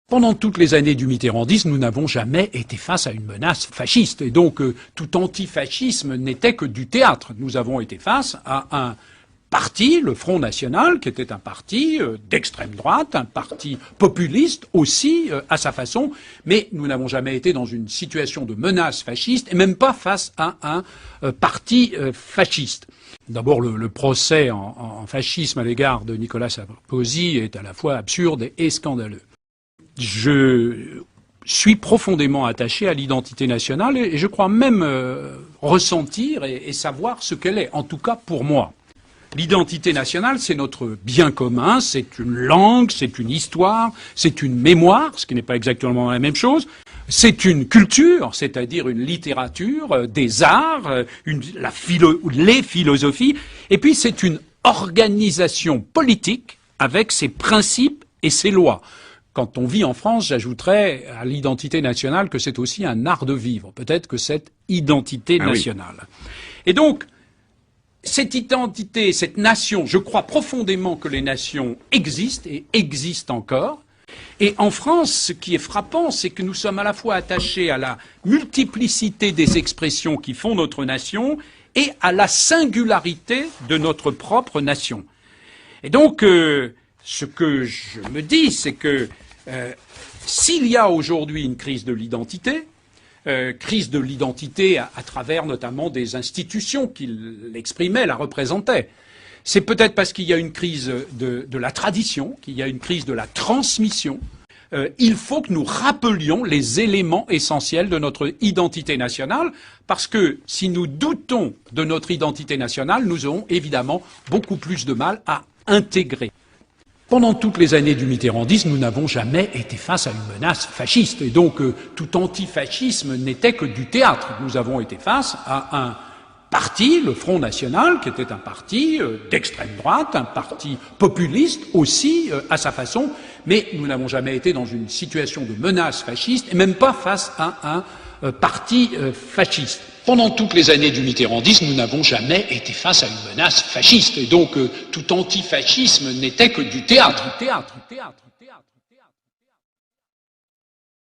Pendant toutes les années du mitterrandisme, nous n'avons jamais été face à une menace fasciste. Et donc, tout antifascisme n'était que du théâtre. Nous avons été face à un parti, le Front National, qui était un parti d'extrême droite, un parti populiste aussi, à sa façon. Mais nous n'avons jamais été dans une situation de menace fasciste, et même pas face à un parti fasciste. D'abord, le procès en fascisme à l'égard de Nicolas Sarkozy est à la fois absurde et scandaleux. Je suis profondément attaché à l'identité nationale et je crois même ressentir et savoir ce qu'elle est, en tout cas pour moi. L'identité nationale, c'est notre bien commun, c'est une langue, c'est une histoire, c'est une mémoire, ce qui n'est pas exactement la même chose. C'est une culture, c'est-à-dire une littérature, des arts, les philosophies, et puis c'est une organisation politique avec ses principes et ses lois. Quand on vit en France, j'ajouterais à l'identité nationale que c'est aussi un art de vivre, peut-être que cette identité nationale. Oui. Et donc, cette identité, cette nation, je crois profondément que les nations existent et existent encore. Et en France, ce qui est frappant, c'est que nous sommes à la fois attachés à la multiplicité des expressions qui font notre nation et à la singularité de notre propre nation. Et donc, ce que je me dis, c'est que s'il y a aujourd'hui une crise de l'identité à travers notamment des institutions qui l'exprimaient, la représentaient, c'est peut-être parce qu'il y a une crise de la tradition, qu'il y a une crise de la transmission. Il faut que nous rappelions les éléments essentiels de notre identité nationale, parce que si nous doutons de notre identité nationale, nous aurons évidemment beaucoup plus de mal à intégrer. Pendant toutes les années du mitterrandisme, nous n'avons jamais été face à une menace fasciste. Et donc, tout antifascisme n'était que du théâtre. Nous avons été face à un parti, le Front National, qui était un parti d'extrême droite, un parti populiste aussi, à sa façon. Mais nous n'avons jamais été dans une situation de menace fasciste, et même pas face à un parti fasciste. Pendant toutes les années du mitterrandisme, nous n'avons jamais été face à une menace fasciste. Et donc, tout antifascisme n'était que du théâtre.